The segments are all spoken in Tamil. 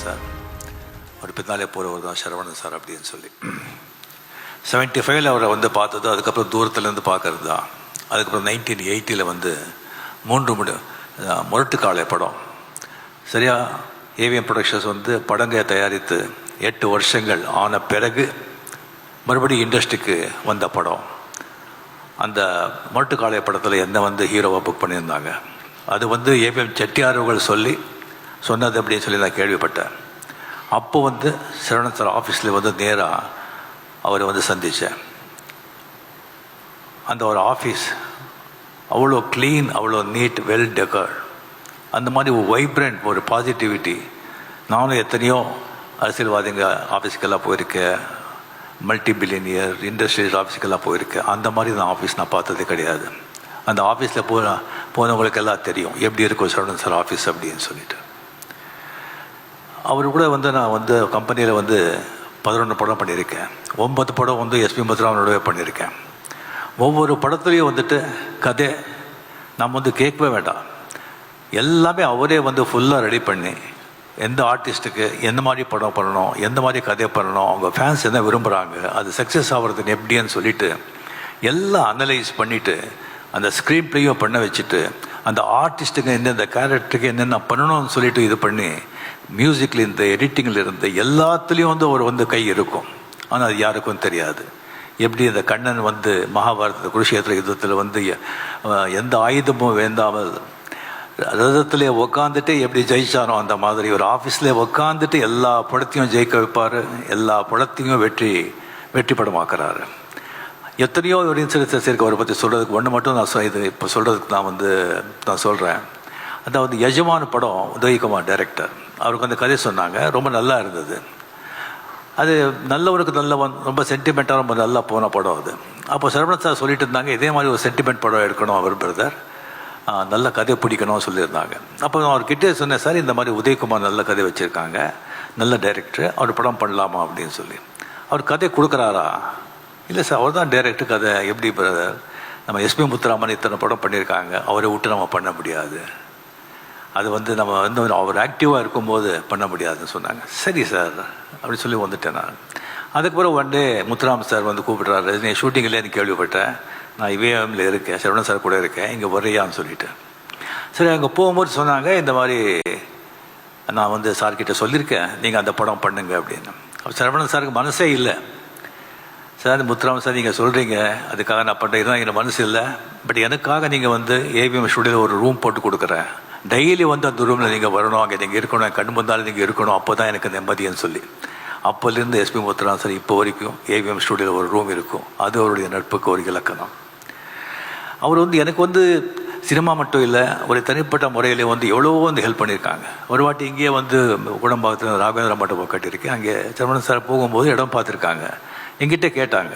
சார், அவர் பின்னாலே போகிறவர் தான் சரவணன் சார் அப்படின்னு சொல்லி. 75 அவரை வந்து பார்த்தது, அதுக்கப்புறம் தூரத்துலேருந்து பார்க்கறது தான். அதுக்கப்புறம் 1980 முரட்டுக்காலை படம். சரியா ஏவிஎம் ப்ரொடக்ஷன்ஸ் படங்களை தயாரித்து 8 வருஷங்கள் ஆன பிறகு மறுபடியும் இண்டஸ்ட்ரிக்கு வந்த படம். அந்த முரட்டுக்காலை படத்தில் என்ன ஹீரோவாக புக் பண்ணியிருந்தாங்க. அது ஏவிஎம் செட்டியார் அவர்கள் சொன்னது அப்படின்னு சொல்லி நான் கேள்விப்பட்டேன். அப்போ சரவணன் சார் ஆஃபீஸில் நேராக அவரை சந்தித்தேன். அந்த ஒரு ஆஃபீஸ் அவ்வளோ க்ளீன், அவ்வளோ நீட், வெல் டெக்கர்ட், அந்த மாதிரி ஒரு வைப்ரண்ட், ஒரு பாசிட்டிவிட்டி. நானும் எத்தனையோ அரசியல்வாதிங்க ஆஃபீஸுக்கெல்லாம் போயிருக்கேன், மல்டி பில்லியனியர் இண்டஸ்ட்ரியல் ஆஃபீஸுக்கெல்லாம் போயிருக்கேன். அந்த மாதிரி நான் ஆஃபீஸ் நான் பார்த்ததே கிடையாது. அந்த ஆஃபீஸில் போனவங்களுக்கெல்லாம் தெரியும் எப்படி இருக்கும் சரவணன் சார் ஆஃபீஸ் அப்படின்னு சொல்லிட்டு. அவர் கூட நான் கம்பெனியில் 11 படம் பண்ணியிருக்கேன். 9 படம் எஸ்பி முத்துராமனோடவே பண்ணியிருக்கேன். ஒவ்வொரு படத்துலேயும் கதை நம்ம கேட்கவே வேண்டாம், எல்லாமே அவரே ஃபுல்லாக ரெடி பண்ணி எந்த ஆர்டிஸ்ட்டுக்கு எந்த மாதிரி படம் பண்ணணும், எந்த மாதிரி கதை பண்ணணும், அவங்க ஃபேன்ஸ் என்ன விரும்புகிறாங்க, அது சக்ஸஸ் ஆகிறதுக்கு எப்படின்னு சொல்லிட்டு எல்லாம் அனலைஸ் பண்ணிவிட்டு அந்த ஸ்க்ரீன் ப்ளேயும் பண்ண வச்சுட்டு அந்த ஆர்டிஸ்ட்டுக்கு எந்தெந்த கேரக்டருக்கு என்னென்ன பண்ணணும்னு சொல்லிட்டு இது பண்ணி மியூசிக்கில் இருந்து எடிட்டிங்கில் இருந்து எல்லாத்துலேயும் அவர் கை இருக்கும். ஆனால் அது யாருக்கும் தெரியாது. எப்படி இந்த கண்ணன் மகாபாரத குருஷேத்திர யுத்தத்தில் எந்த ஆயுதமும் வேண்டாமல் ரதத்திலே உக்காந்துட்டு எப்படி ஜெயிச்சானோ அந்த மாதிரி ஒரு ஆஃபீஸில் உக்காந்துட்டு எல்லா படத்தையும் ஜெயிக்க வைப்பார், எல்லா படத்தையும் வெற்றி படமாக்குறாரு. எத்தனையோ ஒரு இன்சிடென்ட்ஸ் இருக்குது அவரை பற்றி சொல்கிறதுக்கு. ஒன்று மட்டும் நான் இது இப்போ சொல்கிறதுக்கு நான் சொல்கிறேன். அதாவது எஜமான படம் உதயகுமார் டைரக்டர், அவருக்கு அந்த கதை சொன்னாங்க, ரொம்ப நல்லா இருந்தது. அது நல்லவருக்கு நல்லவன், ரொம்ப சென்டிமெண்ட்டாக ரொம்ப நல்லா போன படம் அது. அப்போ சரவணன் சார் சொல்லிட்டு இருந்தாங்க, இதே மாதிரி ஒரு சென்டிமெண்ட் படம் எடுக்கணும் அவர் பிரதர், நல்ல கதை பிடிக்கணும்னு சொல்லியிருந்தாங்க. அப்போ நான் அவர்கிட்டே சொன்னேன், சார் இந்த மாதிரி உதயகுமார் நல்ல கதை வச்சுருக்காங்க, நல்ல டைரக்டர், அவர் படம் பண்ணலாமா அப்படின்னு சொல்லி. அவர் கதை கொடுக்குறாரா? இல்லை சார், அவர் தான் டைரக்டர், கதை எப்படி பிரதர், நம்ம எஸ்பி முத்துராமன் இத்தனை படம் பண்ணியிருக்காங்க, அவரை விட்டு நம்ம பண்ண முடியாது, அது நம்ம அவர் ஆக்டிவாக இருக்கும்போது பண்ண முடியாதுன்னு சொன்னாங்க. சரி சார் அப்படின்னு சொல்லி வந்துட்டேன் நான். அதுக்கப்புறம் ஒன் டே முத்துராமன் சார் கூப்பிட்றாரு, நீ ஷூட்டிங்கில் எனக்கு கேள்விப்பட்டேன், நான் இவேஎம்ல இருக்கேன், சரவணன் சார் கூட இருக்கேன், இங்கே வரையான்னு சொல்லிட்டு. சரி, அங்கே போகும்போது சொன்னாங்க, இந்த மாதிரி நான் சார்கிட்ட சொல்லியிருக்கேன், நீங்கள் அந்த படம் பண்ணுங்க அப்படின்னு. சரவணன் சாருக்கு மனசே இல்லை. சார் முத்துராமன் சார் நீங்கள் சொல்கிறீங்க, அதுக்காக நான் பண்ணுறேன், எனக்கு மனசு இல்லை, பட் எனக்காக நீங்கள் ஏவிஎம் ஸ்டுடியோவில் ஒரு ரூம் போட்டு கொடுக்குறேன், டெய்லி அந்த ரூமில் நீங்கள் வரணும், அங்கே நீங்கள் இருக்கணும், கண் முந்தாலும் நீங்கள் இருக்கணும், அப்போ தான் எனக்கு நிம்மதின்னு சொல்லி. அப்போலேருந்து எஸ்பி முத்துராமன் சார் இப்போ வரைக்கும் ஏவிஎம் ஸ்டுடியோவில் ஒரு ரூம் இருக்கும். அது அவருடைய நட்புக்கு ஒரு இலக்கணம். அவர் எனக்கு சினிமா மட்டும் இல்லை, ஒரு தனிப்பட்ட முறையில் எவ்வளவோ ஹெல்ப் பண்ணியிருக்காங்க. ஒரு வாட்டி இங்கேயே குடம்பாக்கத்தில் ராகவேந்திர மண்டபம் கட்டியிருக்கேன். அங்கே சரவணன் சார் போகும்போது இடம் பார்த்துருக்காங்க. எங்கிட்ட கேட்டாங்க,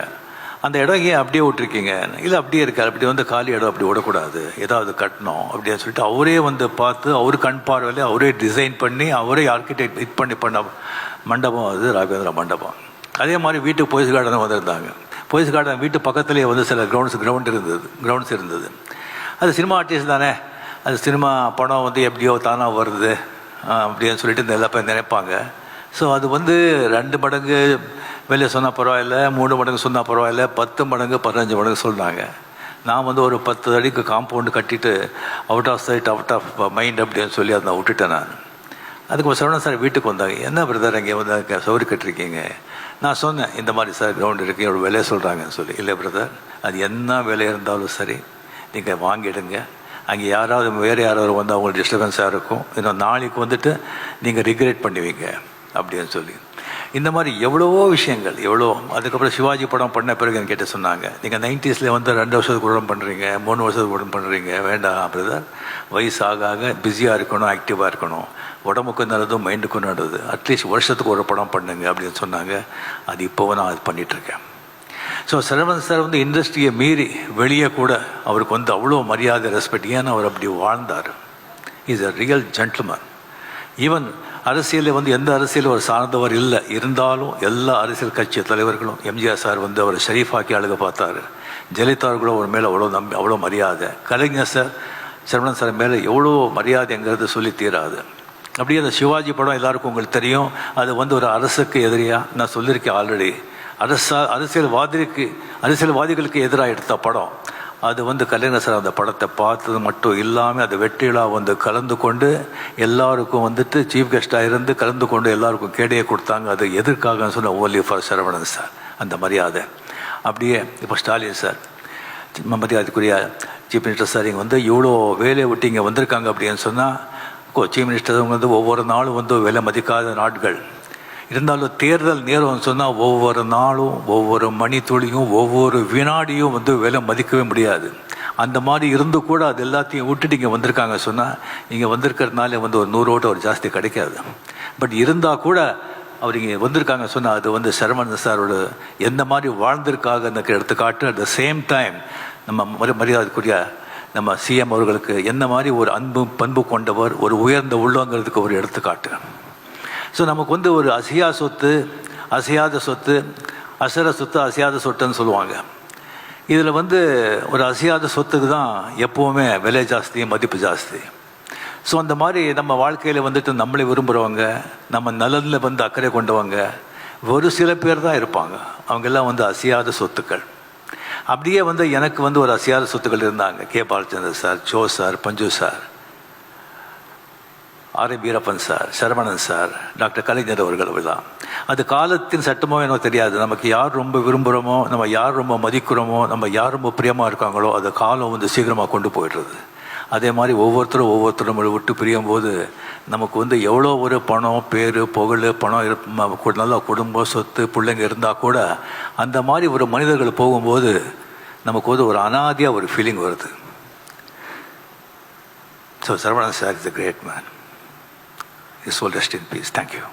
அந்த இடம் ஏன் அப்படியே விட்டுருக்கீங்க? இல்லை அப்படியே இருக்கார், அப்படி காலி இடம் அப்படி விடக்கூடாது, ஏதாவது கட்டணும் அப்படின்னு சொல்லிட்டு அவரே பார்த்து அவர் கண் பார்வையில் அவரே டிசைன் பண்ணி அவரே ஆர்கிடெக்ட் இது பண்ண மண்டபம் அது ராகவேந்திர மண்டபம். அதே மாதிரி வீட்டுக்கு போய்ஸ் கார்டன் வந்திருந்தாங்க. போய்ஸ் கார்டன் வீட்டு பக்கத்துலேயே சில கிரவுண்ட்ஸ் இருந்தது. அது சினிமா ஆர்டிஸ்ட் தானே, அது சினிமா படம் எப்படியோ தானாக வருது அப்படின்னு சொல்லிட்டு இந்த எல்லா பேர் நினைப்பாங்க. ஸோ அது 2 மடங்கு வெளியே சொன்னால் பரவாயில்ல, 3 மடங்கு சொன்னால் பரவாயில்ல, 10 மடங்கு 15 மடங்கு சொன்னாங்க. நான் ஒரு 10 அடிக்கு காம்பவுண்டு கட்டிட்டு out of sight out of mind அப்படின்னு சொல்லி அதை நான் விட்டுட்டேன் நான். அதுக்கு சரவணன் சார் வீட்டுக்கு வந்தாங்க, என்ன பிரதர் இங்கே சவுரி கட்டிருக்கீங்க? நான் சொன்னேன், இந்த மாதிரி சார் கிரவுண்டு இருக்குது, என்னோட விலையை சொல்கிறாங்கன்னு சொல்லி. இல்லை பிரதர், அது என்ன விலை இருந்தாலும் சரி நீங்கள் வாங்கிடுங்க, அங்கே வேறு யாராவது அவங்களுக்கு டிஸ்டர்பன்ஸாக இருக்கும், இன்னும் நாளைக்கு நீங்கள் ரிக்ரெட் பண்ணுவீங்க அப்படின்னு சொல்லி. இந்த மாதிரி எவ்வளவோ விஷயங்கள், எவ்வளோ. அதுக்கப்புறம் சிவாஜி படம் பண்ண பிறகு என் கேட்டு சொன்னாங்க, நீங்கள் 90ஸ்ல 2 வருஷத்துக்கு உடம்பு பண்ணுறீங்க, 3 வருஷத்துக்கு உடம்பு பண்ணுறீங்க, வேண்டாம் பிரதர், வயசு ஆக பிஸியாக இருக்கணும், ஆக்டிவாக இருக்கணும், உடம்புக்கும் நல்லது மைண்டுக்கும் நல்லது, அட்லீஸ்ட் வருஷத்துக்கு ஒரு படம் பண்ணுங்க அப்படின்னு சொன்னாங்க. அது இப்போவும் நான் அது பண்ணிகிட்ருக்கேன். ஸோ சரவணன் சார் இண்டஸ்ட்ரியை மீறி வெளியே கூட அவருக்கு அவ்வளோ மரியாதை, ரெஸ்பெக்ட். ஏன்னா அவர் அப்படி வாழ்ந்தார். Is a real gentleman. Even அரசியலில் எந்த அரசியலும் அவர் சார்ந்தவர் இல்லை, இருந்தாலும் எல்லா அரசியல் கட்சி தலைவர்களும் எம்ஜிஆர் சார் அவர் ஷரீஃபாக்கி அழக பார்த்தாரு. ஜெயலலிதா கூட அவர் மேலே அவ்வளோ மரியாதை. கலைஞர் சார் சரவணன் சார் மேலே எவ்வளோ மரியாதைங்கிறது சொல்லி தீராது. அப்படியே அந்த சிவாஜி படம் எல்லாருக்கும் உங்களுக்கு தெரியும். அது வந்து ஒரு அரசுக்கு எதிரியாக நான் சொல்லியிருக்கேன் ஆல்ரெடி. அரசியல்வாதிகளுக்கு எதிராக எடுத்த படம். அது வந்து கலைஞர் சார் அந்த படத்தை பார்த்தது மட்டும் இல்லாமல் அது வெற்றிலாக வந்து கலந்து கொண்டு எல்லாருக்கும் வந்துட்டு சீஃப் கெஸ்டாக இருந்து கலந்து கொண்டு எல்லாருக்கும் கேடையை கொடுத்தாங்க. அது எதற்காகன்னு சொன்ன ஓன்லி ஃபார் சரவணன் சார் அந்த மரியாதை. அப்படியே இப்போ ஸ்டாலின் சார் மரியாதைக்குரிய சீஃப் மினிஸ்டர் சார் இங்கே வந்து இவ்வளோ வேலையை விட்டு இங்கே வந்திருக்காங்க அப்படின்னு சொன்னால் சீஃப் மினிஸ்டர் வந்து ஒவ்வொரு நாளும் வந்து விலை மதிக்காத நாட்கள் இருந்தாலும் தேர்தல் நேரம்னு சொன்னால் ஒவ்வொரு நாளும் ஒவ்வொரு மணித்துளியும் ஒவ்வொரு வினாடியும் வந்து விலை மதிக்கவே முடியாது. அந்த மாதிரி இருந்து கூட அது எல்லாத்தையும் விட்டுட்டு இங்கே வந்திருக்காங்க சொன்னால் இங்கே வந்திருக்கிறதுனால வந்து ஒரு 100 ஓட்டு ஒரு ஜாஸ்தி கிடைக்காது. பட் இருந்தால் கூட அவர் இங்கே வந்திருக்காங்க சொன்னால் அது வந்து சரவணன் சாரோட எந்த மாதிரி வாழ்ந்திருக்காங்க எடுத்துக்காட்டு. அட் த சேம் டைம் நம்ம மரியாதைக்குரிய நம்ம சிஎம் அவர்களுக்கு என்ன மாதிரி ஒரு பண்பு கொண்டவர், ஒரு உயர்ந்த உள்ளங்கிறதுக்கு ஒரு எடுத்துக்காட்டு. ஸோ நமக்கு வந்து ஒரு அசையாத சொத்து, அசையாத சொத்துன்னு சொல்லுவாங்க. இதில் வந்து ஒரு அசையாத சொத்துக்கு தான் எப்போவுமே விலை ஜாஸ்தி, மதிப்பு ஜாஸ்தி. ஸோ அந்த மாதிரி நம்ம வாழ்க்கையில் வந்துட்டு நம்மளை விரும்புகிறவங்க, நம்ம நலனில் வந்து அக்கறை கொண்டவங்க ஒரு சில பேர் தான் இருப்பாங்க. அவங்கெல்லாம் வந்து அசையாத சொத்துக்கள். அப்படியே வந்து எனக்கு வந்து ஒரு அசையாத சொத்துக்கள் இருந்தாங்க. K Balachander sir, Jo sir, Panju sir, R Veerappan sir, Saravanan sir, doctor Kalaignar அவர்கள் தான். அது காலத்தின் சட்டமோ எனக்கு தெரியாது. நமக்கு யார் ரொம்ப விரும்புகிறோமோ, நம்ம யார் ரொம்ப மதிக்கிறோமோ, நம்ம யார் ரொம்ப பிரியமாக இருக்காங்களோ அது காலம் வந்து சீக்கிரமாக கொண்டு போயிடுறது. அதே மாதிரி ஒவ்வொருத்தரும் விட்டு பிரியும் போது நமக்கு வந்து எவ்வளோ ஒரு பணம், பேர், புகழ், பணம், நல்ல குடும்பம், சொத்து, பிள்ளைங்க இருந்தால் கூட அந்த மாதிரி ஒரு மனிதர்கள் போகும்போது நமக்கு வந்து ஒரு அனாதியாக ஒரு ஃபீலிங் வருது. So Saravanan sir is a great man. His soul rest in peace. Thank you.